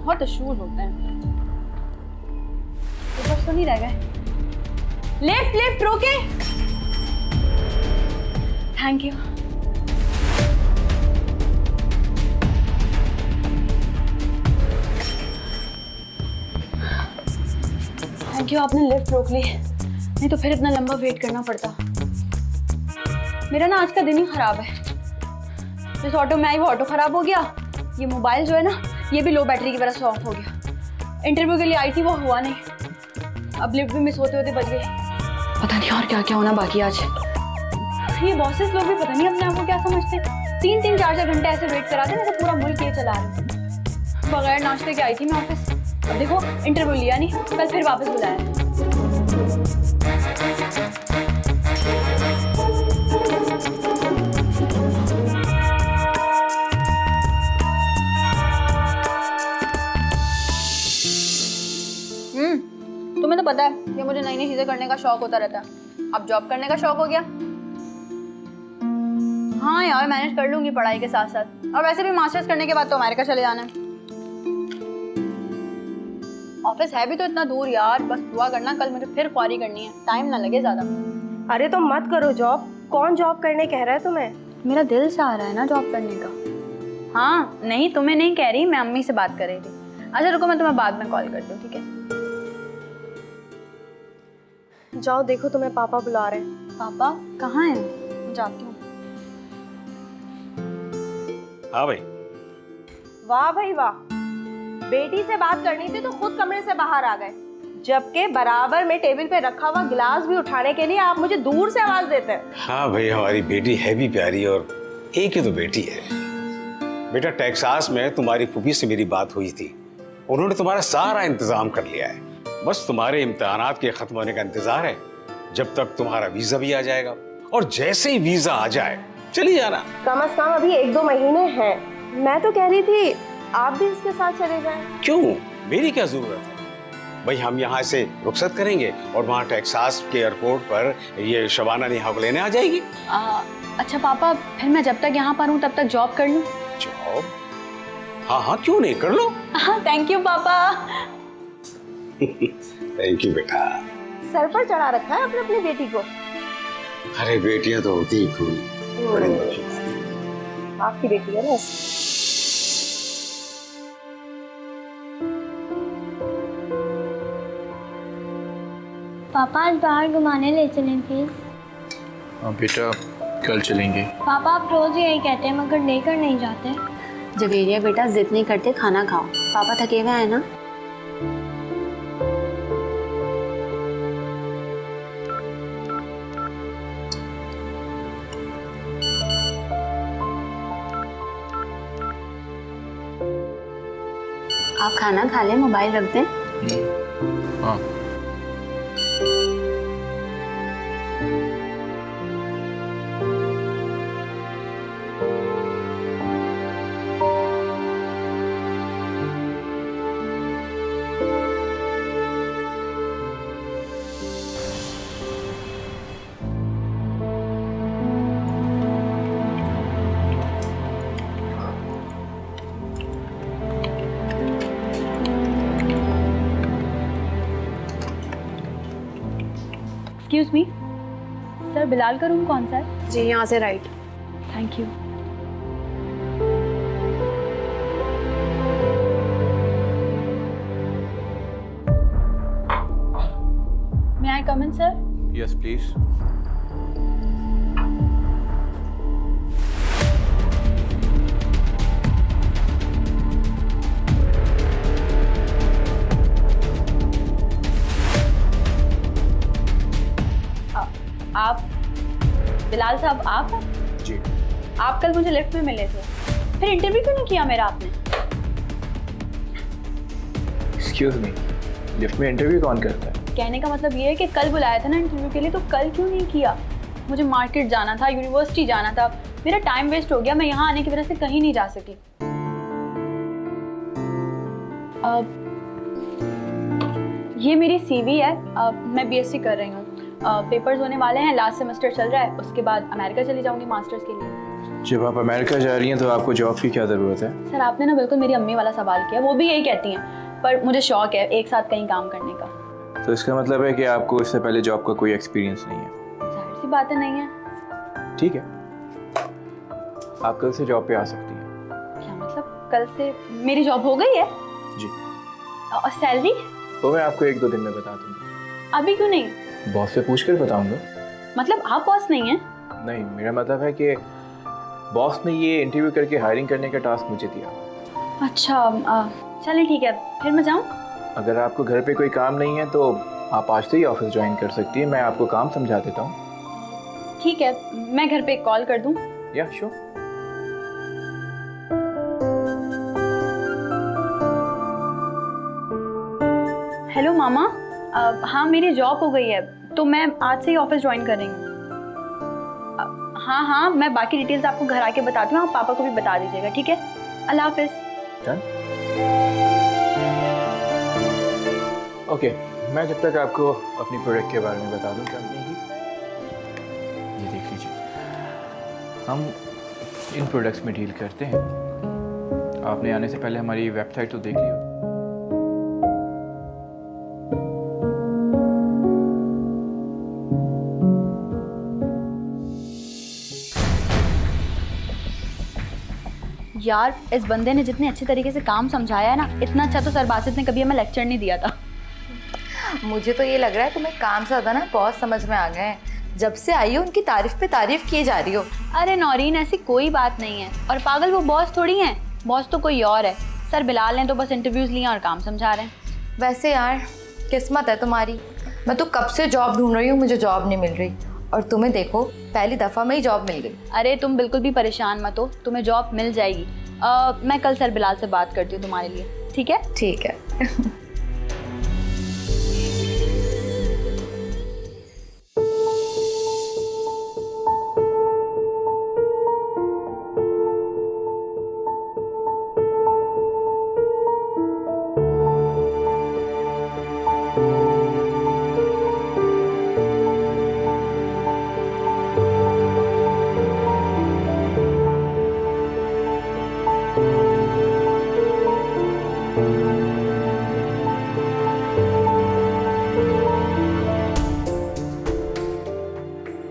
बहुत इश्यूज होते हैं। पेपर्स तो नहीं रह गए। लिफ्ट लिफ्ट रोके। Thank you. थैंक यू, आपने लिफ्ट रोक ली, नहीं तो फिर इतना लंबा वेट करना पड़ता। मेरा ना आज का दिन ही खराब है। जिस ऑटो में आई वो ऑटो खराब हो गया, ये मोबाइल जो है ना ये भी लो बैटरी की वजह से ऑफ हो गया। इंटरव्यू के लिए आई थी वो हुआ नहीं, अब लिफ्ट भी मिस होते होते बच गई। पता नहीं और क्या क्या होना बाकी आज। ये बॉसेस लोग भी पता नहीं अपने आप को क्या समझते, 3-3 4-4 घंटे ऐसे वेट कराते ना तो पूरा मुल्क ये चला रहे। बगैर नाश्ते के आई थी मैं ऑफिस, अब देखो इंटरव्यू लिया नहीं, कल फिर वापस बुलाया। तुम्हें तो पता है कि मुझे नई नई चीजें करने का शौक होता रहता है, अब जॉब करने का शौक हो गया। हाँ यार मैनेज कर लूंगी पढ़ाई के साथ साथ, और वैसे भी मास्टर्स करने के बाद तो अमेरिका चले जाना है। ऑफिस है भी तो इतना दूर यार, बस दुआ करना कल मुझे फिर ख्वारी करनी है, टाइम ना लगे ज्यादा। अरे तो मत करो जॉब, कौन जॉब करने कह रहा है तुम्हें? मेरा दिल से आ रहा है ना जॉब करने का। हाँ नहीं तुम्हें नहीं कह रही, मैं अम्मी से बात कर रही थी। अच्छा रुको मैं तुम्हें बाद में कॉल करती हूँ, ठीक है? जाओ देखो तुम्हें पापा बुला रहे हैं। पापा कहाँ हैं? मैं जाती हूँ। हाँ भाई। वाह भाई वाह, बेटी से बात करनी थी तो खुद कमरे से बाहर आ गए, जबकि बराबर में टेबल पे रखा हुआ गिलास भी उठाने के लिए आप मुझे दूर से आवाज देते हैं। हाँ भाई, हमारी बेटी है भी प्यारी, और एक ही तो बेटी है। बेटा टेक्सास में तुम्हारी फूफी से मेरी बात हुई थी, उन्होंने तुम्हारा सारा इंतजाम कर लिया है, बस तुम्हारे इम्तिहानात के खत्म होने का इंतजार है। जब तक तुम्हारा वीजा भी आ जाएगा, और जैसे ही वीजा आ जाए चली जाना। कम से कम अभी 1-2 महीने हैं। मैं तो कह रही थी आप भी इसके साथ चले जाएं। क्यों, मेरी क्या जरूरत है भाई? हम यहाँ से रुखसत करेंगे और वहाँ टेक्सास के एयरपोर्ट पर ये शबाना नेहा को लेने आ जाएगी। अच्छा पापा, फिर मैं जब तक यहाँ पर हूँ तब तक जॉब कर लूँ? जॉब? हाँ हाँ क्यों नहीं, कर लो। थैंक यू पापा। थैंक यू बेटा। सर पर चढ़ा रखा है अपने अपनी बेटी को। अरे बेटियां तो होती ही खूब बड़ी मौज। आपकी बेटी है ना। पापा आज बाहर घुमाने ले चलें प्लीज। हाँ बेटा, कल चलेंगे। पापा आप रोज यही कहते हैं मगर लेकर नहीं जाते। जवेरिया बेटा जिद नहीं करते, खाना खाओ, पापा थके हुए हैं ना। आप खाना खा लें, मोबाइल रख दें। हाँ। एक्सक्यूज मी सर, बिलाल का रूम कौन सा है? जी यहाँ से right. Thank you. May I come in sir? Yes please. आप बिलाल साहब आप हैं? जी। आप कल मुझे लिफ्ट में मिले थे, फिर इंटरव्यू क्यों नहीं किया मेरा आपने? एक्सक्यूज मी, लिफ्ट में इंटरव्यू कौन करता है? कहने का मतलब ये है कि कल बुलाया था ना इंटरव्यू के लिए, तो कल क्यों नहीं किया? मुझे मार्केट जाना था, यूनिवर्सिटी जाना था, मेरा टाइम वेस्ट हो गया, मैं यहाँ आने की वजह से कहीं नहीं जा सकी। ये मेरी सीवी है, मैं बीएससी कर रही हूँ, पेपर्स होने वाले हैं, लास्ट सेमेस्टर चल रहा है, उसके बाद अमेरिका चली जाऊंगी मास्टर्स के लिए। जब आप अमेरिका जा रही हैं तो आपको जॉब की क्या ज़रूरत है? सर आपने ना बिल्कुल मेरी अम्मी वाला सवाल किया, वो भी यही कहती हैं, पर मुझे शौक है एक साथ कहीं काम करने का। तो इसका मतलब है कि आपको इससे पहले जॉब का कोई एक्सपीरियंस नहीं है। जाहिर सी बातें नहीं है। ठीक है, आप कल से जॉब पे आ सकती हैं। क्या मतलब कल से मेरी जॉब हो गई है? जी। और सैलरी? वो मैं आपको 1-2 दिन में बता दूँगा। अभी क्यों नहीं? बॉस से पूछ कर बताऊँगा। मतलब आप बॉस नहीं हैं? नहीं, मेरा मतलब है कि बॉस ने ये इंटरव्यू करके हायरिंग करने का टास्क मुझे दिया। अच्छा चलें ठीक है, फिर मैं जाऊँ? अगर आपको घर पे कोई काम नहीं है तो आप आज से ही ऑफिस ज्वाइन कर सकती है। मैं आपको काम समझा देता हूँ। ठीक है, मैं घर पे कॉल कर दूँ? या श्योर। हेलो मामा, हाँ मेरी जॉब हो गई है तो मैं आज से ही ऑफिस ज्वाइन कर रही हूँ। हाँ मैं बाकी डिटेल्स आपको घर आके बताती हूँ, आप पापा को भी बता दीजिएगा, ठीक है? अल्लाह हाफिज। डन। ओके, मैं जब तक आपको अपनी प्रोडक्ट के बारे में बता दूँ कंपनी की। ये देख लीजिए, हम इन प्रोडक्ट्स में डील करते हैं। आपने आने से पहले हमारी वेबसाइट तो देख ली होगी। यार इस बंदे ने जितने अच्छे तरीके से काम समझाया है ना, इतना अच्छा तो सर बासित ने कभी हमें लेक्चर नहीं दिया था। मुझे तो ये लग रहा है तुम्हें काम से ज़्यादा ना बहुत समझ में आ गए हैं। जब से आई हो उनकी तारीफ पे तारीफ किए जा रही हो। अरे नौरीन ऐसी कोई बात नहीं है, और पागल वो बॉस थोड़ी हैं, बॉस तो कोई और है। सर बिलाल ने तो बस इंटरव्यूज लिए और काम समझा रहे हैं। वैसे यार किस्मत है तुम्हारी, मैं तो कब से जॉब ढूंढ रही हूँ, मुझे जॉब नहीं मिल रही, और तुम्हें देखो पहली दफ़ा में ही जॉब मिल गई। अरे तुम बिल्कुल भी परेशान मत हो, तुम्हें जॉब मिल जाएगी। मैं कल सर बिलाल से बात करती हूँ तुम्हारे लिए, ठीक है? ठीक है।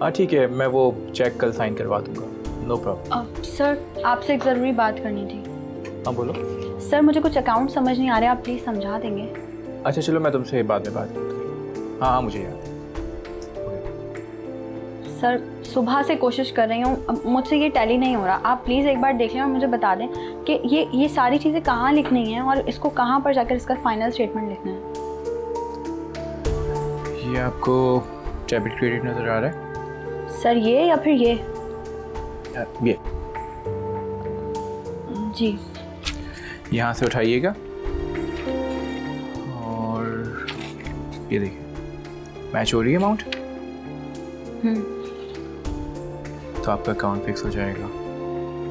हाँ ठीक है, मैं वो चेक कल साइन करवा दूंगा। No problem. सर आपसे एक ज़रूरी बात करनी थी। हाँ बोलो। सर मुझे कुछ अकाउंट समझ नहीं आ रहे, आप प्लीज़ समझा देंगे? अच्छा चलो, मैं तुमसे बाद में बात करता हूँ। हाँ मुझे याद है। सर सुबह से कोशिश कर रही हूँ, अब मुझसे ये टैली नहीं हो रहा। आप प्लीज़ एक बार देख लें और मुझे बता दें कि ये सारी चीज़ें कहाँ लिखनी है और इसको कहाँ पर जाकर इसका फाइनल स्टेटमेंट लिखना है। ये आपको डेबिट क्रेडिट नज़र आ रहा है? सर ये या फिर ये? ये जी। यहाँ से उठाइएगा और ये देखिए मैच हो रही है अमाउंट, तो आपका अकाउंट फिक्स हो जाएगा।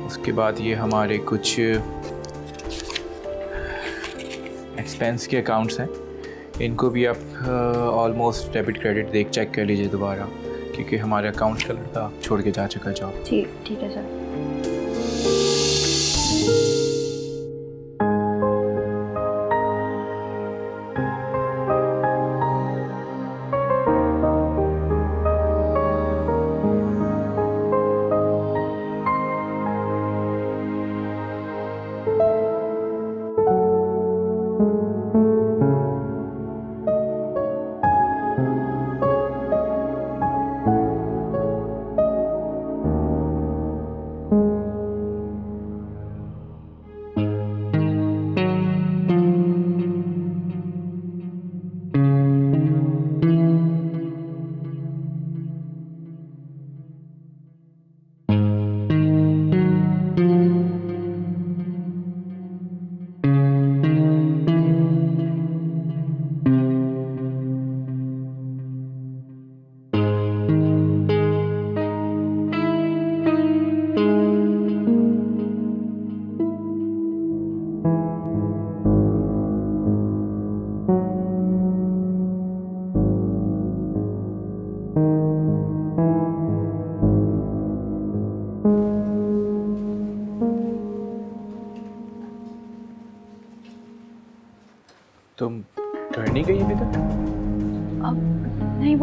उसके बाद ये हमारे कुछ एक्सपेंस के अकाउंट्स हैं, इनको भी आप ऑलमोस्ट डेबिट क्रेडिट देख चेक कर लीजिए दोबारा, क्योंकि हमारे अकाउंट का लड़का छोड़ के जा चुका है जॉब। ठीक है सर।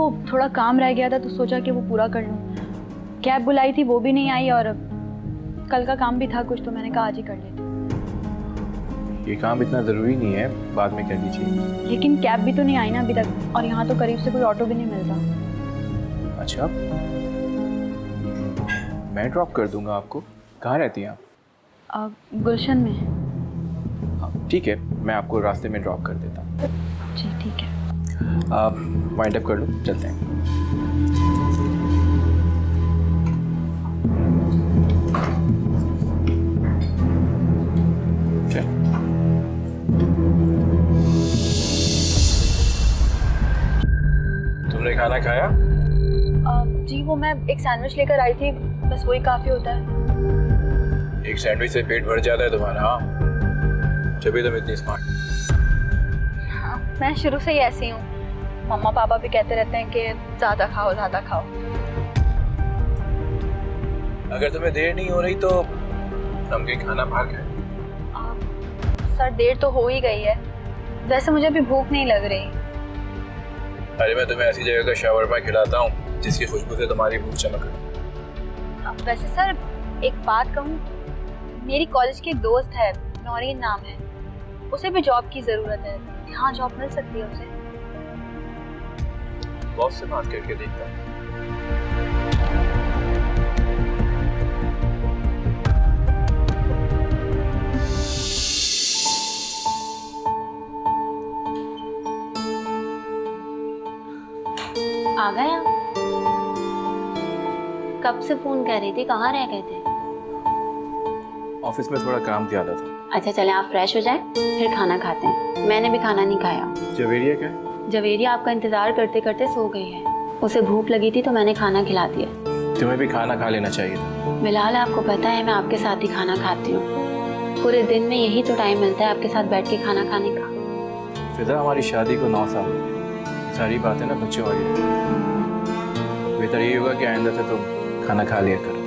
वो थोड़ा काम रह गया था तो सोचा कि वो पूरा कर लूँ। कैब बुलाई थी, वो भी नहीं आई, और कल का काम भी था कुछ, तो मैंने कहा आज ही कर लेती हूँ। ये काम इतना ज़रूरी नहीं है, बाद में कर लीजिए। लेकिन कैब भी तो नहीं आई ना अभी तक, और यहाँ तो करीब से कोई ऑटो भी नहीं मिलता। अच्छा, मैं ड्रॉप कर दूंगा आपको। कहाँ रहती हैं आप? गुलशन में। हाँ ठीक है, मैं आपको रास्ते में ड्रॉप कर देता हूँ। जी ठीक है। आप वाइंड अप कर लो, चलते हैं। चल। तुमने खाना खाया? जी वो मैं एक सैंडविच लेकर आई थी, बस वही काफ़ी होता है। एक सैंडविच से पेट भर जाता है तुम्हारा? हाँ, जब तुम इतनी स्मार्ट। मैं शुरू से ही ऐसी हूँ, मम्मा पापा भी कहते रहते हैं कि ज़्यादा खाओ ज़्यादा खाओ। अगर तुम्हें देर नहीं हो रही तो हम कहीं खाना बाहर खाएं। सर देर तो हो ही गई है, वैसे मुझे अभी भूख नहीं लग रही। अरे मैं तुम्हें ऐसी जगह का शावरमा खिलाता हूँ जिसकी खुशबू से तुम्हारी भूख चमक रही। वैसे सर एक बात कहूँ, मेरी कॉलेज की एक दोस्त है, नौरीन नाम है, उसे भी जॉब की ज़रूरत है, यहाँ जॉब मिल सकती है उसे? बॉस से बात करके देखता हूँ। आ गए आप? कब से फोन कर रही थी, कहाँ रह गए थे? ऑफिस में थोड़ा काम ज़्यादा था। अच्छा चलें, आप फ्रेश हो जाएं, फिर खाना खाते हैं। मैंने भी खाना नहीं खाया। जवेरिया क्या है? जवेरिया आपका इंतजार करते करते सो गई है, उसे भूख लगी थी तो मैंने खाना खिला दिया। तुम्हें भी खाना खा लेना चाहिए था। बिलाल आपको पता है मैं आपके साथ ही खाना खाती हूँ, पूरे दिन में यही तो टाइम मिलता है आपके साथ बैठ के खाना खाने का। फिजा, हमारी शादी को 9 साल हो गए, सारी बातें ना बच्चों वाली रहती हैं। बेहतर ये होगा कि आइंदा से तुम खाना खा लिया करो।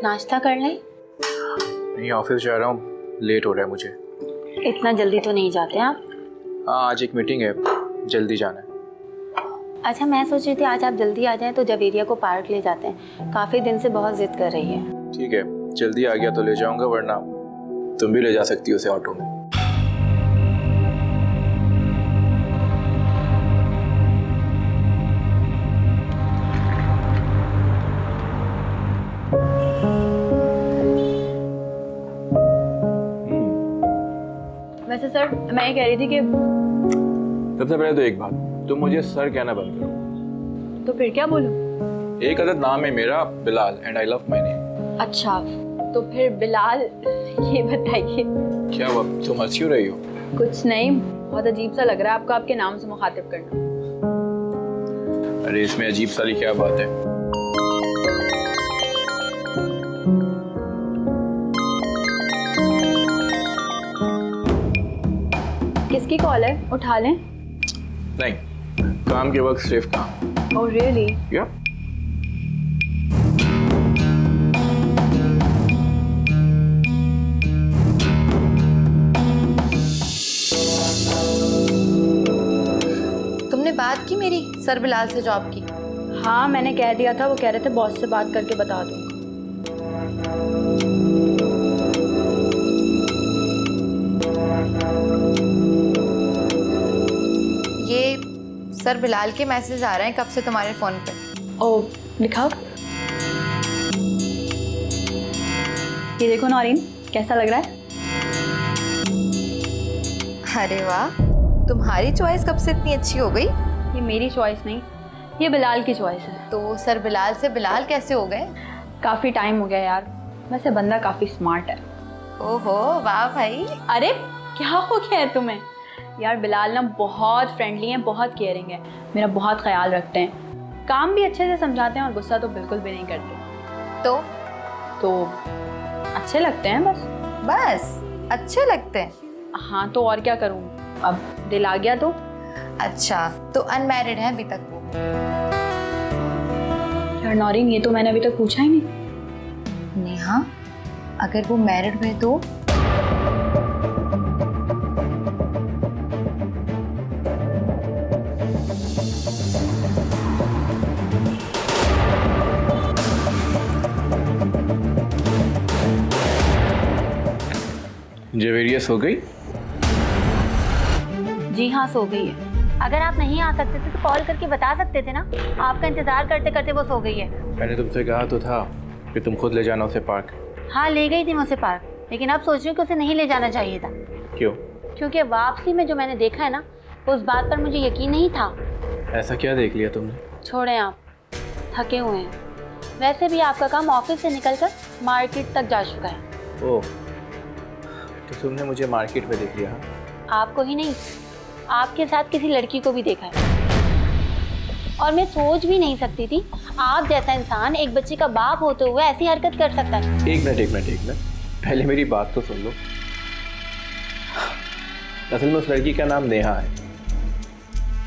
नाश्ता कर लें? नहीं, ऑफिस जा रहा हूँ, लेट हो रहा है मुझे। इतना जल्दी तो नहीं जाते आप? हाँ, आज एक मीटिंग है, जल्दी जाना है। अच्छा मैं सोच रही थी आज आप जल्दी आ जाएं तो जवेरिया को पार्क ले जाते हैं, काफ़ी दिन से बहुत जिद कर रही है। ठीक है, जल्दी आ गया तो ले जाऊंगा, वरना तुम भी ले जा सकती हो उसे ऑटो में। वैसे सर मैं ये कह रही थी कि सबसे पहले तो एक बात, तुम मुझे सर कहना बंद करो। तो फिर क्या बोलूं? एक अदद नाम है मेरा, Bilal, and I love my name. अच्छा तो फिर बिलाल, ये बताइए। क्या हुआ, तुम हंस क्यों रही हो? कुछ नहीं, बहुत अजीब सा लग रहा है आपको आपके नाम से मुखातिब करना। अरे इसमें अजीब सारी क्या बात है? किसकी कॉल है, उठा लें? नहीं, काम के वक्त सिर्फ काम। Oh really? या तुमने बात की मेरी सर बिलाल से जॉब की? हाँ मैंने कह दिया था, वो कह रहे थे बॉस से बात करके बता दूंगा। ये सर बिलाल के मैसेज आ रहे हैं कब से तुम्हारे फ़ोन पे। ओह दिखाओ, ये देखो नौरीन, कैसा लग रहा है? अरे वाह, तुम्हारी चॉइस कब से इतनी अच्छी हो गई? ये मेरी चॉइस नहीं, ये बिलाल की चॉइस है। तो सर बिलाल से बिलाल कैसे हो गए? काफ़ी टाइम हो गया यार, वैसे बंदा काफ़ी स्मार्ट है। ओहो वाह भाई। अरे क्या हो गया है तुम्हें यार? बिलाल ना बहुत फ्रेंडली हैं, बहुत केयरिंग है, मेरा बहुत ख्याल रखते हैं, काम भी अच्छे से समझाते हैं और गुस्सा तो बिल्कुल भी नहीं करते। तो अच्छे लगते हैं बस। बस अच्छे लगते हैं? हाँ तो और क्या करूँ, अब दिल आ गया तो। अच्छा, तो अनमैरिड है अभी तक वो? यार नौरीन, ये तो मैंने अभी तक पूछा ही नहीं। नेहा, अगर वो मैरिड हुए तो? जवेरिया सो गई? जी हाँ, सो गई है। अगर आप नहीं आ सकते थे तो कॉल करके बता सकते थे ना। आपका इंतजार करते करते वो सो गई है। मैंने तुमसे कहा तो था कि तुम खुद ले जाना उसे पार्क। हाँ, ले गई थी मैं उसे पार्क, लेकिन अब सोच रही हूँ कि उसे नहीं ले जाना चाहिए था। क्यों? क्योंकि वापसी में जो मैंने देखा है ना, उस बात पर मुझे यकीन नहीं था। ऐसा क्या देख लिया तुमने? छोड़ें आप, थके हुए हैं। वैसे भी आपका काम ऑफिस से निकलकर मार्केट तक जा चुका है। ओह, तो तुमने मुझे मार्केट में देख लिया? आपको ही नहीं, आपके साथ किसी लड़की को भी देखा है। और मैं सोच भी नहीं सकती थी आप जैसा इंसान एक बच्चे का बाप होते हुए ऐसी हरकत कर सकता है। एक मिनट, पहले मेरी बात तो सुन लो। असल में उस लड़की का नाम नेहा है।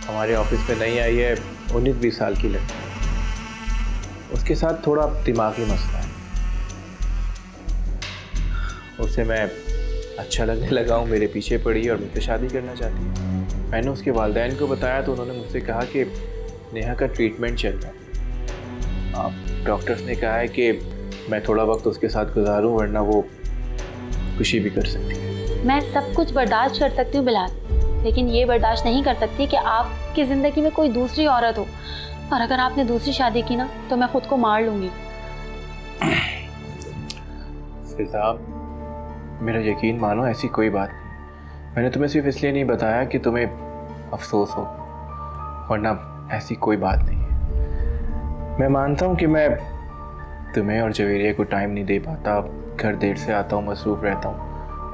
हमारे ऑफिस में नई आई है, 19-20 साल की लड़की। उसके साथ थोड़ा दिमागी मसला है। उसे मैं अच्छा लगने लगा हूँ, मेरे पीछे पड़ी है और मुझसे शादी करना चाहती है। मैंने उसके वालिदैन को बताया तो उन्होंने मुझसे कहा कि नेहा का ट्रीटमेंट चल रहा है। अब डॉक्टर्स ने कहा है कि मैं थोड़ा वक्त उसके साथ गुजारूं, वरना वो खुशी भी कर सकती है। मैं सब कुछ बर्दाश्त कर सकती हूँ बिलाल, लेकिन ये बर्दाश्त नहीं कर सकती कि आपकी ज़िंदगी में कोई दूसरी औरत हो। और अगर आपने दूसरी शादी की ना, तो मैं खुद को मार लूँगी। साहब, मेरा यकीन मानो, ऐसी कोई बात नहीं। मैंने तुम्हें सिर्फ इसलिए नहीं बताया कि तुम्हें अफसोस हो, वरना ऐसी कोई बात नहीं है। मैं मानता हूँ कि मैं तुम्हें और जवेरिया को टाइम नहीं दे पाता, घर देर से आता हूँ, मसरूफ़ रहता हूँ,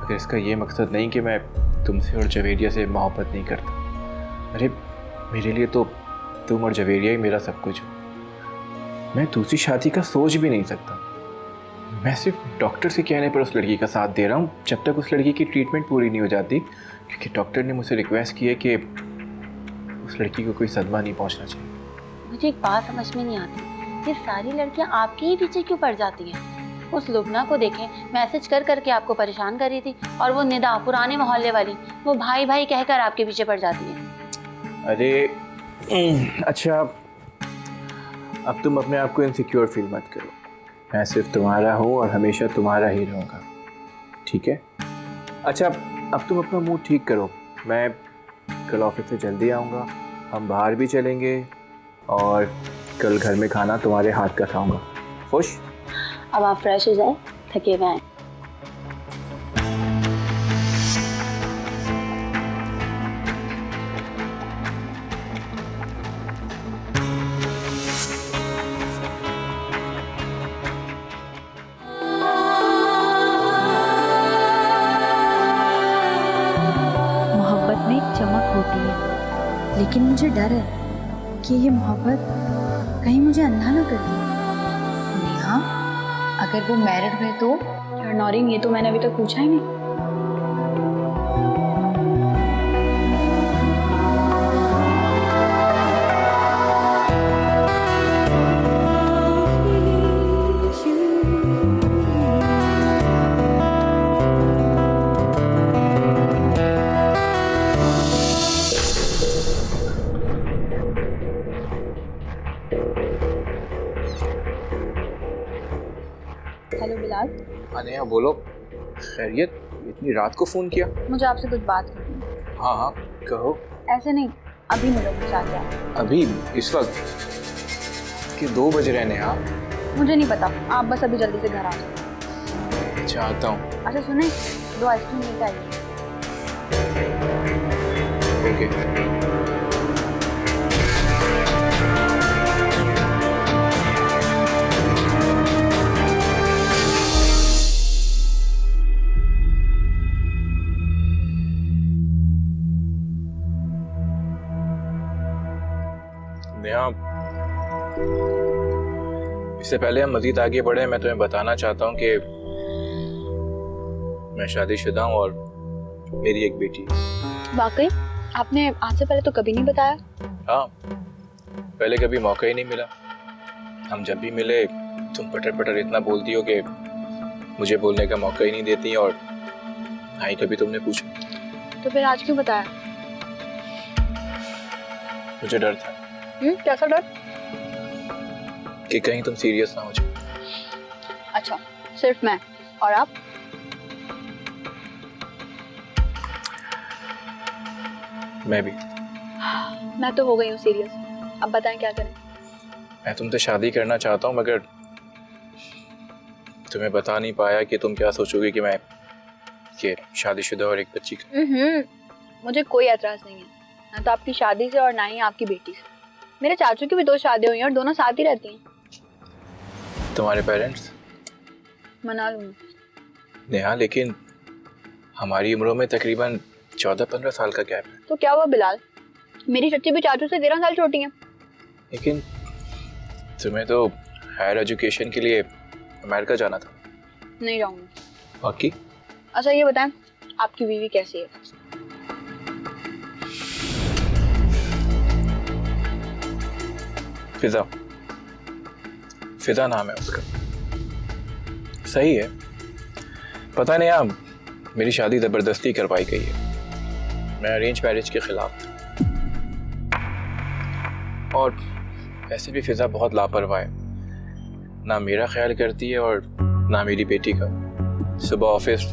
मगर इसका ये मकसद नहीं कि मैं तुमसे और जवेरिया से मोहब्बत नहीं करता। अरे मेरे लिए तो तुम और जवेरिया ही मेरा सब कुछ हो। मैं दूसरी शादी का सोच भी नहीं सकता। मैं सिर्फ डॉक्टर से कहने पर उस लड़की का साथ दे रहा हूँ, जब तक उस लड़की की ट्रीटमेंट पूरी नहीं हो जाती, क्योंकि डॉक्टर ने मुझसे रिक्वेस्ट की है कि उस लड़की को कोई सदमा नहीं पहुँचना चाहिए। मुझे एक बात समझ में नहीं आती, ये सारी लड़कियां आपके ही पीछे क्यों पड़ जाती हैं? उस लुबना को देखें, मैसेज कर करके आपको परेशान कर रही थी, और वो निदा पुराने मोहल्ले वाली, वो भाई भाई कहकर आपके पीछे पड़ जाती है। अरे अच्छा, अब तुम अपने आप को इनसिक्योर फील मत करो। मैं सिर्फ तुम्हारा हूँ और हमेशा तुम्हारा ही रहूँगा, ठीक है? अच्छा, अब तुम अपना मूड ठीक करो। मैं कल ऑफिस से जल्दी आऊँगा, हम बाहर भी चलेंगे और कल घर में खाना तुम्हारे हाथ का खाऊँगा। खुश? अब आप फ्रेश हो जाए, थके हुए हैं। मोहब्बत में एक चमक होती है, लेकिन मुझे डर है कि ये मोहब्बत कहीं मुझे अंधा ना कर दे। नेहा, अगर वो मैरिड हुए तो? यार नौरीन, ये तो मैंने अभी तक पूछा ही नहीं। हेलो बिलाल। हाँ नेहा, बोलो। खैरियत? इतनी रात को फ़ोन किया? मुझे आपसे कुछ बात करनी है। हाँ हाँ, कहो। ऐसे नहीं, अभी मिलो मुझे आके आप। अभी? इस वक्त कि 2 बज रहे हैं नेहा। मुझे नहीं पता, आप बस अभी जल्दी से घर आ जाओ। चाहता हूँ। अच्छा सुने, 2 आइसक्रीम लेकर आइए। ओके। नेहा, इससे पहले हम मज़ीद आगे बढ़े, मैं तुम्हें बताना चाहता हूँ कि मैं शादीशुदा हूँ और मेरी एक बेटी है। वाकई? आपने आज से पहले तो कभी नहीं बताया। हाँ, पहले कभी मौका ही नहीं मिला। हम जब भी मिले तुम पटर पटर इतना बोलती हो कि मुझे बोलने का मौका ही नहीं देती, और ना ही कभी तुमने पूछा। तो फिर आज क्यों बताया? मुझे डर था कैसा डर? कि कहीं तुम सीरियस ना हो जाओ। अच्छा, सिर्फ मैं और आप? मैं भी। मैं तो हो गई हूँ सीरियस। अब बताएं क्या करें? मैं तुमसे शादी करना चाहता हूँ, मगर तुम्हें बता नहीं पाया कि तुम क्या सोचोगे कि मैं कि शादीशुदा और एक बच्ची का। मुझे कोई एतराज नहीं है, ना तो आपकी शादी से और ना ही आपकी बेटी से। मेरे चाचू की भी 2 शादी हुई हैं और दोनों साथ ही रहती हैं। तुम्हारे पेरेंट्स? मना लूंगी। नेहा, लेकिन हमारी उम्रों में तकरीबन 14-15 साल का गैप है। तो क्या हुआ बिलाल, मेरी चच्ची भी चाचू से 13 साल छोटी हैं। लेकिन तुम्हें तो हायर एजुकेशन के लिए अमेरिका जाना था। नहीं जाऊंगी। बाकी अच्छा ये बताएं, आपकी बीवी कैसी है? फिजा। फिजा नाम है उसका। सही है। पता नहीं यार, मेरी शादी ज़बरदस्ती करवाई गई है। मैं अरेंज मैरिज के खिलाफ था, और ऐसे भी फिजा बहुत लापरवाह है। ना मेरा ख्याल करती है और ना मेरी बेटी का। सुबह ऑफिस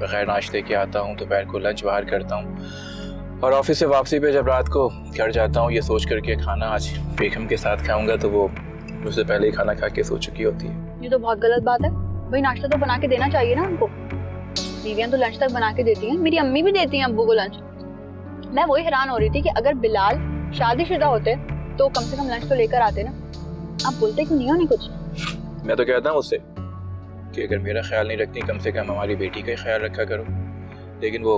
बगैर नाश्ते के आता हूँ, दोपहर को लंच बाहर करता हूँ, और ऑफिस से वापसी पे जब रात को घर जाता हूँ ये सोच करके खाना आज बेगम के साथ खाऊंगा तो वो मुझसे पहले ही खाना खा के सो चुकी होती है। ये तो बहुत गलत बात है। भाई नाश्ता तो बना के देना चाहिए ना उनको। बीवियां तो लंच तक बना के देती हैं, मेरी अम्मी भी देती हैं अब्बू को लंच। मैं वही हैरान हो रही थी कि अगर बिलाल शादीशुदा होते तो कम से कम लंच तो लेकर आते ना। आप बोलते क्यों नहीं हो? नहीं कुछ। मैं तो कहता हूँ उससे कि अगर मेरा ख्याल नहीं रखती कम से कम हमारी बेटी का ही ख्याल रखा करो, लेकिन वो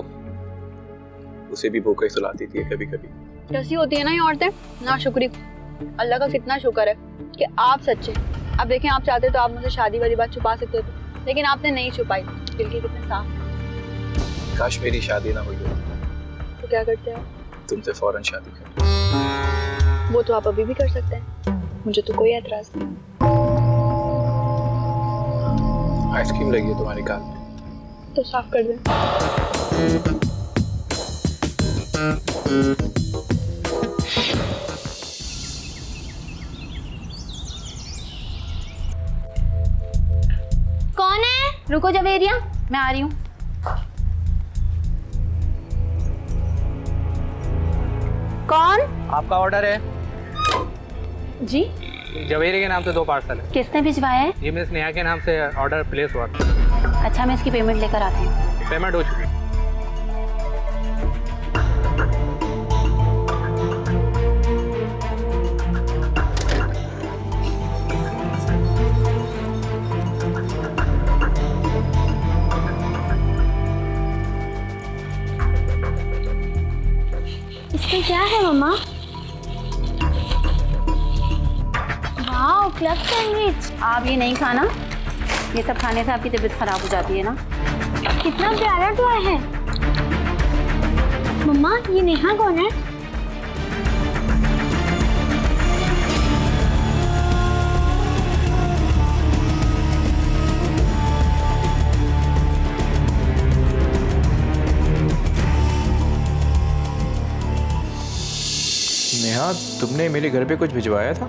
उसे भी भूखा ही सुलाती थी कभी कभी। कैसी होती है ना ये औरतें, ना शुक्री। अल्लाह का कितना शुक्र है कि आप सच्चे। अब देखें, आप चाहते तो आप मुझे शादी वाली बात छुपा सकते थे, लेकिन आपने नहीं छुपाई। दिल के कितने साफ। काश मेरी शादी ना हुई हो तो क्या करते हैं? तुमसे फौरन शादी कर। वो तो आप अभी भी कर सकते हैं, मुझे तो कोई एतराज नहीं। आइसक्रीम लगी है तुम्हारे गाल में, तो साफ कर दें। कौन है? रुको जवेरिया, मैं आ रही हूँ। कौन? आपका ऑर्डर है। जी जवेरी के नाम से 2 पार्सल है। किसने भिजवाया है? ये मिस नेहा के नाम से ऑर्डर प्लेस हुआ। अच्छा, मैं इसकी पेमेंट लेकर आती हूँ। पेमेंट हो चुकी है। इसमें क्या है मम्मा? वाह, क्लब सैंडविच। आप ये नहीं खाना, ये सब खाने से आपकी तबीयत खराब हो जाती है ना। कितना प्यारा टॉय है। मम्मा, ये नेहा कौन है? नेहा, तुमने मेरे घर पे कुछ भिजवाया था?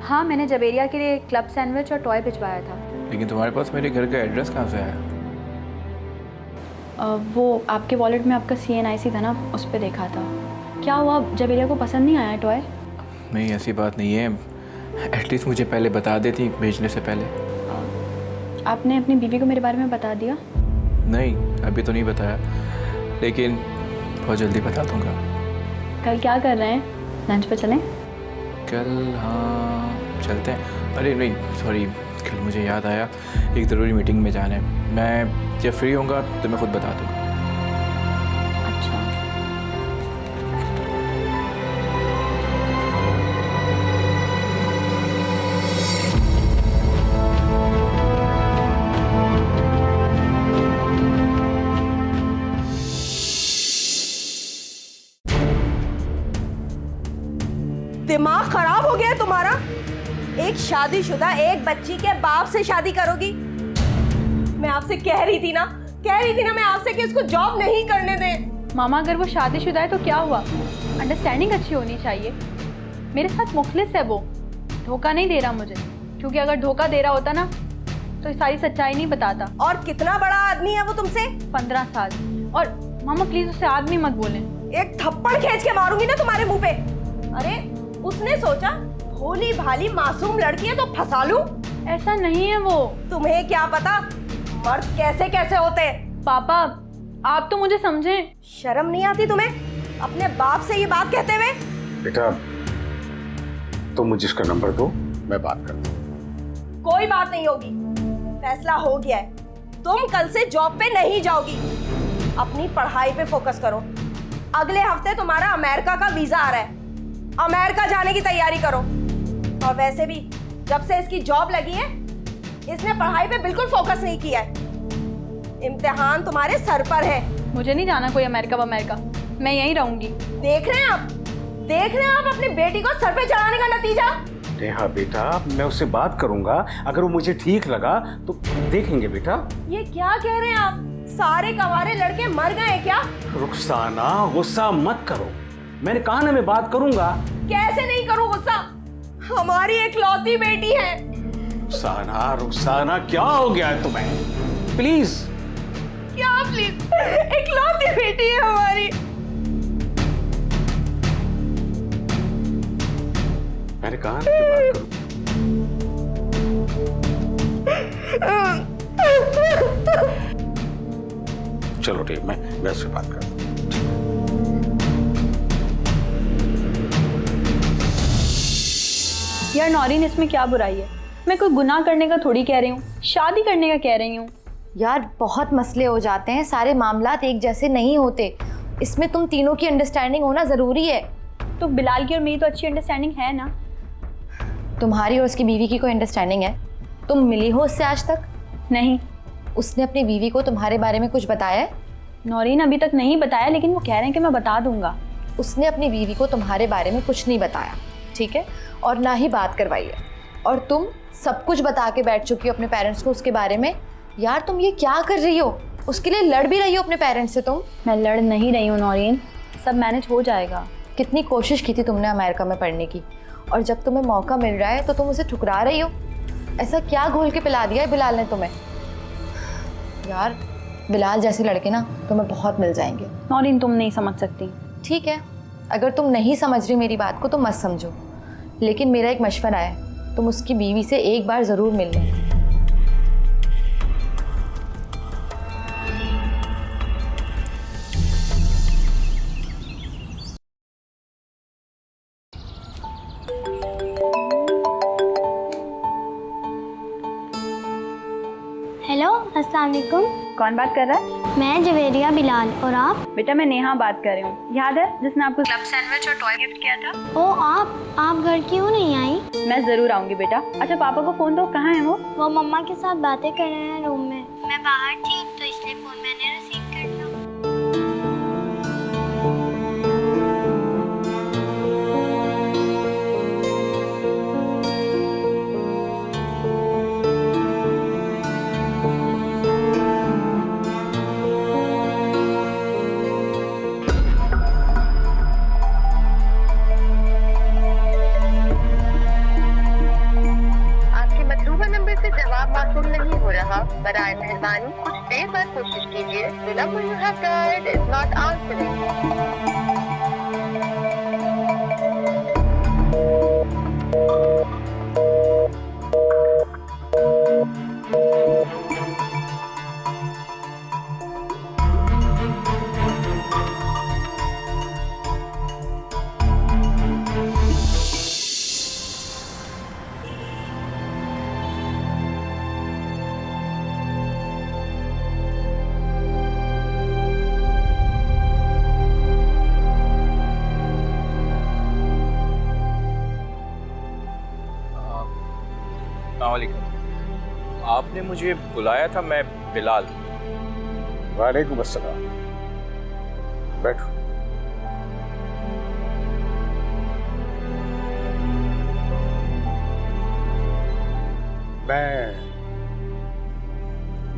हाँ, मैंने जवेरिया के लिए क्लब सैंडविच और टॉय भिजवाया था। लेकिन तुम्हारे पास मेरे घर का एड्रेस कहाँ से आया? वो आपके वॉलेट में आपका CNIC था ना, उस पर देखा था। क्या हुआ, जवेरिया को पसंद नहीं आया टॉय? नहीं, ऐसी बात नहीं है। एटलीस्ट मुझे पहले बता देती भेजने से पहले। आपने अपनी बीवी को मेरे बारे में बता दिया? नहीं, अभी तो नहीं बताया, लेकिन बहुत जल्दी बता दूंगा। कल क्या कर रहे हैं? लंच पे चलें? कल? हाँ, चलते हैं। अरे नहीं, सॉरी, कल मुझे याद आया, एक ज़रूरी मीटिंग में जाना है। मैं जब फ्री होऊंगा तो मैं खुद बता दूंगा। अच्छा। दिमाग खराब हो गया है तुम्हारा? एक शादीशुदा एक बच्ची के बाप से शादी करोगी? मैं आपसे कह रही थी ना मैं आपसे कि इसको जॉब नहीं करने दें। मामा अगर वो शादीशुदा है तो क्या हुआ, अंडरस्टैंडिंग अच्छी होनी चाहिए। मेरे साथ मुखलिस है वो, धोखा नहीं दे रहा मुझे, क्योंकि अगर धोखा दे रहा होता ना तो सारी सच्चाई नहीं बताता। और कितना बड़ा आदमी है वो तुमसे? 15 साल। और मामा प्लीज उससे आदमी मत बोलें। एक थप्पड़ खींच के मारूंगी ना तुम्हारे मुंह पे। अरे उसने सोचा भोली भाली मासूम लड़की है तो फंसा लूं? ऐसा नहीं है वो। तुम्हें क्या पता मर्द कैसे कैसे होते हैं? पापा आप तो मुझे समझें। शर्म नहीं आती तुम्हें अपने बाप से ये बात कहते हुए? बेटा तुम मुझे इसका नंबर दो, मैं बात करता हूँ। कोई बात नहीं होगी, फैसला हो गया है। तुम कल से जॉब पे नहीं जाओगी, अपनी पढ़ाई पे फोकस करो। अगले हफ्ते तुम्हारा अमेरिका का वीजा आ रहा है, अमेरिका जाने की तैयारी करो। और वैसे भी जब से इसकी जॉब लगी है इसने पढ़ाई पे बिल्कुल फोकस नहीं किया है। इम्तिहान तुम्हारे सर पर है। मुझे नहीं जाना कोई अमेरिका, मैं यहीं रहूंगी। देख रहे हैं आप अपनी बेटी को सर पे चढ़ाने का नतीजा। नेहा बेटा मैं उससे बात करूंगा, अगर वो मुझे ठीक लगा तो देखेंगे बेटा। ये क्या कह रहे हैं आप? सारे कवारे लड़के मर गए क्या? रुखसाना गुस्सा मत करो, मैंने कहा ना मैं बात करूंगा। कैसे नहीं करूं गुस्सा? हमारी इकलौती बेटी है। रुखसाना क्या हो गया है तुम्हें? प्लीज। क्या प्लीज? इकलौती बेटी है हमारी। मैंने कहा ना कि बात करूं। चलो ठीक, मैं उससे बात करता हूं। यार नौरीन इसमें क्या बुराई है? मैं कोई गुनाह करने का थोड़ी कह रही हूँ, शादी करने का कह रही हूँ। यार बहुत मसले हो जाते हैं, सारे मामलात एक जैसे नहीं होते। इसमें तुम तीनों की अंडरस्टैंडिंग होना ज़रूरी है। तो बिलाल की और मेरी तो अच्छी अंडरस्टैंडिंग है ना। तुम्हारी और उसकी बीवी की कोई अंडरस्टैंडिंग है? तुम मिली हो उससे आज तक? नहीं। उसने अपनी बीवी को तुम्हारे बारे में कुछ बताया है? नौरीन अभी तक नहीं बताया, लेकिन वो कह रहे हैं कि मैं बता दूंगा। उसने अपनी बीवी को तुम्हारे बारे में कुछ नहीं बताया, ठीक है, और ना ही बात करवाई है। और तुम सब कुछ बता के बैठ चुकी हो अपने पेरेंट्स को उसके बारे में। यार तुम ये क्या कर रही हो? उसके लिए लड़ भी रही हो अपने पेरेंट्स से तुम। मैं लड़ नहीं रही हूँ नौरीन, सब मैनेज हो जाएगा। कितनी कोशिश की थी तुमने अमेरिका में पढ़ने की, और जब तुम्हें मौका मिल रहा है तो तुम उसे ठुकरा रही हो। ऐसा क्या घोल के पिला दिया है बिलाल ने तुम्हें? यार बिलाल जैसे लड़के ना तुम्हें बहुत मिल जाएंगे। नौरीन तुम नहीं समझ सकती। ठीक है, अगर तुम नहीं समझ रही मेरी बात को तो मत समझो, लेकिन मेरा एक मशवरा है, तुम उसकी बीवी से एक बार ज़रूर मिल लो। हेलो, अस्सलाम वालेकुम। कौन बात कर रहा है? मैं जवेरिया बिलाल, और आप? बेटा मैं नेहा बात कर रही हूँ। याद है जिसने आपको क्लब सैंडविच और टॉय गिफ्ट किया था? ओ आप घर क्यों नहीं आई? मैं ज़रूर आऊँगी बेटा। अच्छा पापा को फ़ोन दो, कहाँ है वो मम्मा के साथ बातें कर रहे हैं रूम में। मैं बाहर थी तो इसलिए फ़ोन मैंने रिसीव कर लिया। बराए मेहरबानी कुछ देर बाद कोशिश कीजिए। The number you have dialed is not answering. अस्सलामुअलैकुम, आपने मुझे बुलाया था, मैं बिलाल। वालेकुम अस्सलाम, बैठो।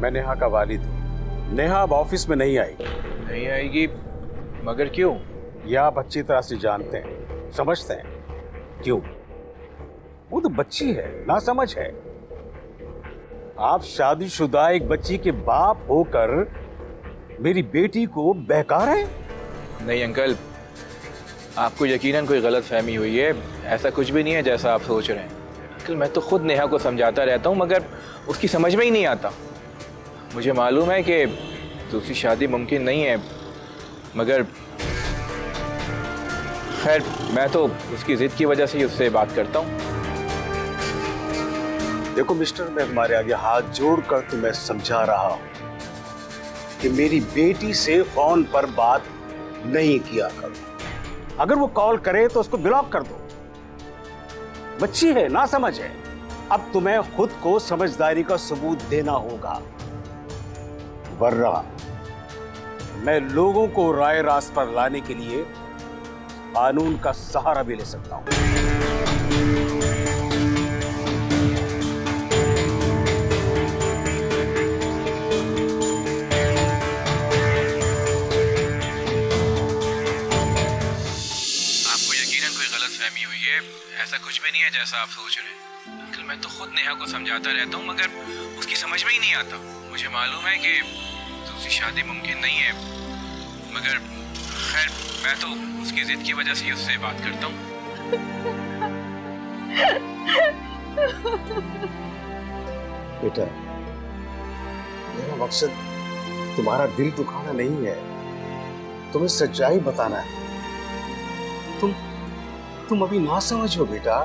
मैं नेहा का वालिद हूँ। नेहा अब ऑफिस में नहीं आई। नहीं आएगी मगर क्यों? ये आप अच्छी तरह से जानते हैं, समझते हैं। क्यों? वो तो बच्ची है, ना समझ है। आप शादीशुदा एक बच्ची के बाप होकर मेरी बेटी को बहका रहे हैं। नहीं अंकल, आपको यकीनन कोई गलत फहमी हुई है। ऐसा कुछ भी नहीं है जैसा आप सोच रहे हैं। अंकल मैं तो खुद नेहा को समझाता रहता हूँ मगर उसकी समझ में ही नहीं आता। मुझे मालूम है कि दूसरी शादी मुमकिन नहीं है मगर खैर मैं तो उसकी ज़िद की वजह से ही उससे बात करता हूँ। देखो मिस्टर, मैं तुम्हारे आगे हाथ जोड़कर तुम्हें समझा रहा हूं कि मेरी बेटी से फोन पर बात नहीं किया करो। अगर वो कॉल करे तो उसको ब्लॉक कर दो। बच्ची है, ना समझ है। अब तुम्हें खुद को समझदारी का सबूत देना होगा, वरना मैं लोगों को राय रास्त पर लाने के लिए कानून का सहारा भी ले सकता हूं। आपको यकीनन कोई गलतफहमी हुई है। ऐसा कुछ भी नहीं है जैसा आप सोच रहे हैं। अंकल मैं तो खुद नेहा को समझाता रहता हूँ मगर उसकी समझ में ही नहीं आता। मुझे मालूम है कि दूसरी शादी मुमकिन नहीं है मगर खैर मैं तो उसकी जिद की वजह से ही उससे बात करता हूँ। बेटा, मेरा मकसद तुम्हारा दिल दुखाना नहीं है, तुम्हें सच्चाई बताना है। तुम अभी ना समझो बेटा।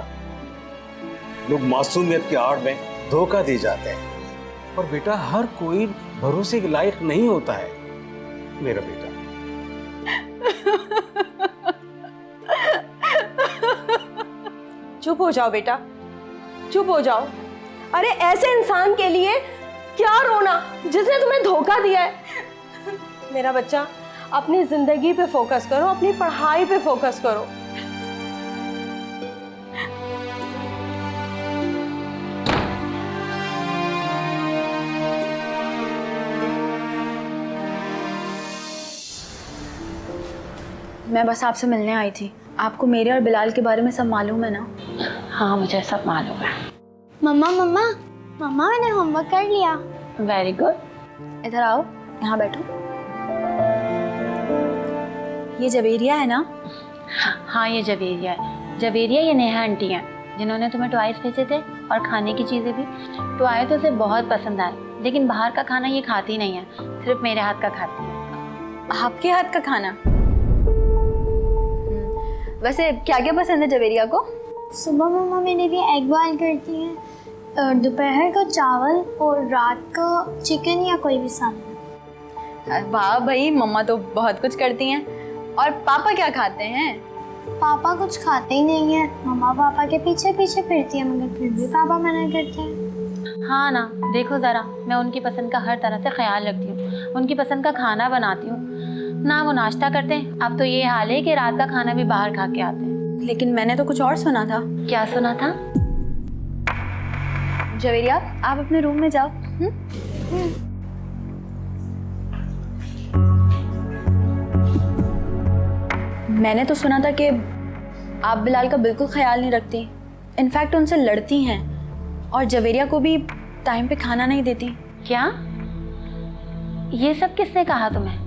लोग मासूमियत की आड़ में धोखा दे जाते हैं, पर बेटा हर कोई भरोसे के लायक नहीं होता है मेरा बेटा। चुप हो जाओ बेटा, चुप हो जाओ। अरे ऐसे इंसान के लिए क्या रोना जिसने तुम्हें धोखा दिया है। मेरा बच्चा, अपनी जिंदगी पे फोकस करो, अपनी पढ़ाई पे फोकस करो। मैं बस आपसे मिलने आई थी। आपको मेरे और बिलाल के बारे में सब मालूम है ना? हाँ मुझे सब मालूम है। मम्मा मम्मा मम्मा मैंने होमवर्क कर लिया। Very good. इधर आओ, यहाँ बैठो। ये जवेरिया है ना? हाँ ये जवेरिया है। जवेरिया ये नेहा आंटी हैं जिन्होंने तुम्हें टॉयज भेजे थे और खाने की चीज़ें भी। टॉय तो उसे बहुत पसंद आए लेकिन बाहर का खाना ये खाती नहीं है, सिर्फ मेरे हाथ का खाती है। आपके हाथ का खाना? वैसे क्या क्या पसंद है जवेरिया को? सुबह मम्मा मेरे लिए एग बॉयल करती हैं, दोपहर को चावल और रात को चिकन या कोई भी सामान। वाह भाई, मम्मा तो बहुत कुछ करती हैं। और पापा क्या खाते हैं? पापा कुछ खाते ही नहीं है। मम्मा पापा के पीछे पीछे फिरती है मगर फिर भी पापा मना करते हैं। हाँ ना, देखो ज़रा, मैं उनकी पसंद का हर तरह से ख्याल रखती हूँ, उनकी पसंद का खाना बनाती हूँ ना। वो नाश्ता करते हैं, अब तो ये हाल है कि रात का खाना भी बाहर खा के आते हैं। लेकिन मैंने तो कुछ और सुना था। क्या सुना था? जवेरिया, आप अपने रूम में जाओ। मैंने तो सुना था कि आप बिलाल का बिल्कुल ख्याल नहीं रखती, इनफैक्ट उनसे लड़ती हैं और जवेरिया को भी टाइम पे खाना नहीं देती। क्या? ये सब किसने कहा तुम्हें?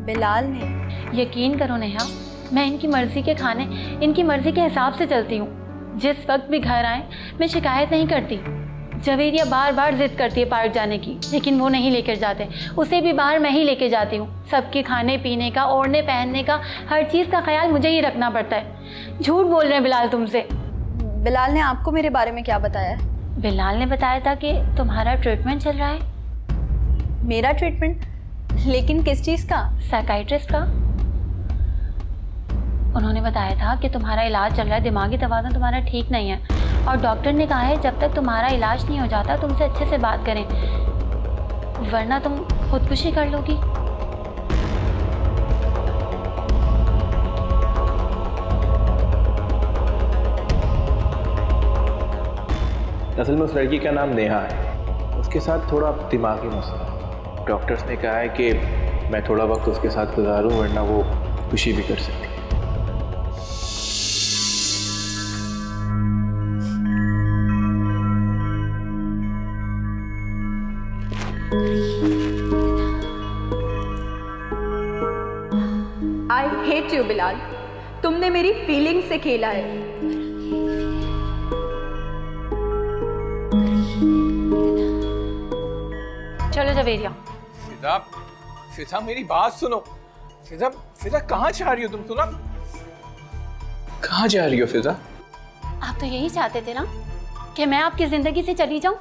बिलाल ने। यकीन करो नेहा, मैं इनकी मर्जी के खाने इनकी मर्जी के हिसाब से चलती हूँ। जिस वक्त भी घर आए मैं शिकायत नहीं करती। जवेरिया बार बार जिद करती है पार्क जाने की, लेकिन वो नहीं लेकर जाते। उसे भी बाहर मैं ही लेके जाती हूँ। सबके खाने पीने का, ओढ़ने पहनने का, हर चीज़ का ख्याल मुझे ही रखना पड़ता है। झूठ बोल रहे हैं बिलाल तुमसे। बिलाल ने आपको मेरे बारे में क्या बताया है? बिलाल ने बताया था कि तुम्हारा ट्रीटमेंट चल रहा है। मेरा ट्रीटमेंट? लेकिन किस चीज़ का? साइकाइट्रिस्ट का। उन्होंने बताया था कि तुम्हारा इलाज चल रहा है, दिमागी तवाज़ुन तुम्हारा ठीक नहीं है और डॉक्टर ने कहा है जब तक तुम्हारा इलाज नहीं हो जाता तुमसे अच्छे से बात करें, वरना तुम खुदकुशी कर लोगी। असल में उस लड़की का नाम नेहा है, उसके साथ थोड़ा दिमागी मसला है। डॉक्टर्स ने कहा है कि मैं थोड़ा वक्त उसके साथ गुजारूं, वरना वो खुशी भी कर सकती है। आई हेट यू बिलाल, तुमने मेरी फीलिंग से खेला है। चलो जवेरिया। फिजा, फिजा मेरी बात सुनो। फिजा, फिजा कहाँ जा रही हो तुम? सुना, कहाँ जा रही हो फिजा? आप तो यही चाहते थे ना कि मैं आपकी जिंदगी से चली जाऊं,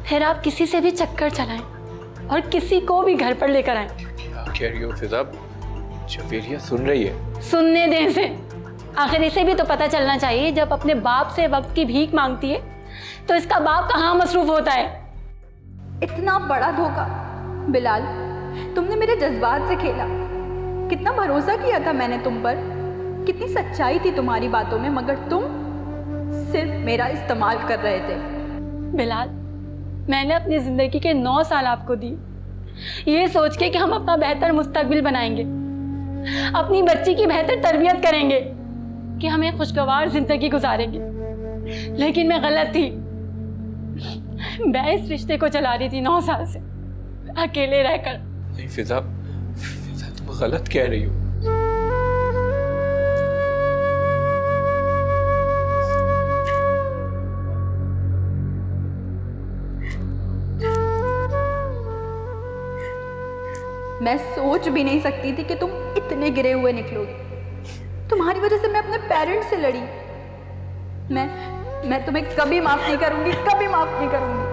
फिर आप किसी से भी चक्कर चलाएं और किसी को भी घर पर लेकर आए। क्या कह रही हो फिजा? जवेरिया सुन रही है। सुनने दें इसे, आखिर इसे भी तो पता चलना चाहिए, जब अपने बाप से वक्त की भीख मांगती है तो इसका बाप कहाँ मसरूफ होता है। इतना बड़ा धोखा बिलाल, तुमने मेरे जज्बात से खेला। कितना भरोसा किया था मैंने तुम पर, कितनी सच्चाई थी तुम्हारी बातों में, मगर तुम सिर्फ मेरा इस्तेमाल कर रहे थे। बिलाल, मैंने अपनी ज़िंदगी के 9 साल आपको दी, ये सोच के कि हम अपना बेहतर मुस्तकबिल बनाएंगे, अपनी बच्ची की बेहतर तरबियत करेंगे, कि हमें खुशगवार ज़िंदगी गुजारेंगे। लेकिन मैं गलत थी। मैं इस रिश्ते को चला रही थी 9 साल से, अकेले रहकर। नहीं फिजा, फिजा तुम गलत कह रही हो। मैं सोच भी नहीं सकती थी कि तुम इतने गिरे हुए निकलोगे। तुम्हारी वजह से मैं अपने पेरेंट्स से लड़ी। मैं तुम्हें कभी माफ नहीं करूंगी, कभी माफ नहीं करूंगी।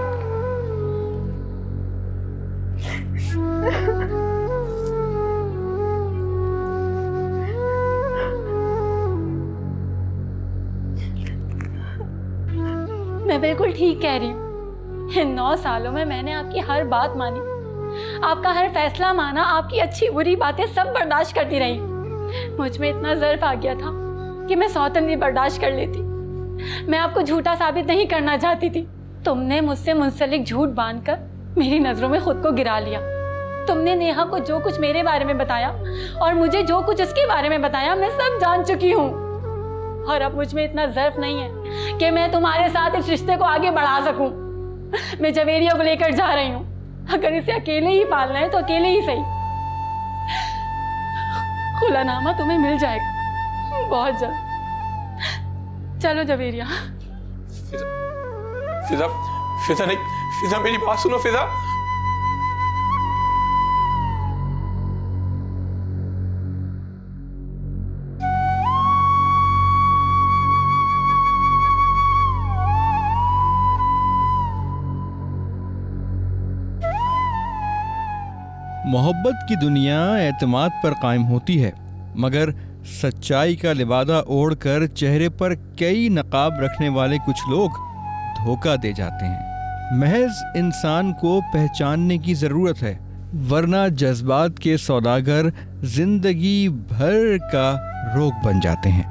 मैं बिल्कुल ठीक कह रही हूँ। इन 9 सालों में मैंने आपकी हर बात मानी, आपका हर फैसला माना, आपकी अच्छी बुरी बातें सब बर्दाश्त करती रही। मुझ में इतना ज़र्फ आ गया था कि मैं सौतन भी बर्दाश्त कर लेती। मैं आपको झूठा साबित नहीं करना चाहती थी। तुमने मुझसे मुंसलिक झूठ बांधकर मेरी नज़रों में खुद को गिरा लिया। तुमने नेहा को जो कुछ मेरे बारे में बताया और मुझे जो कुछ उसके बारे में बताया, मैं सब जान चुकी हूँ। और अब मुझ में इतना ज़र्फ नहीं है कि मैं तुम्हारे साथ इस रिश्ते को आगे बढ़ा सकूं। मैं जवेरिया को लेकर जा रही हूँ। अगर इसे अकेले ही पालना है तो अकेले ही सही। खुलानामा तुम्हें मिल जाएगा बहुत जल्द। चलो जवेरिया। फिजा, फिजा, फिजा नहीं, फिजा मेरी बात सुनो फिजा। मोहब्बत की दुनिया एतमाद पर कायम होती है, मगर सच्चाई का लिबादा ओढ़कर चेहरे पर कई नकाब रखने वाले कुछ लोग धोखा दे जाते हैं। महज इंसान को पहचानने की ज़रूरत है, वरना जज्बात के सौदागर जिंदगी भर का रोग बन जाते हैं।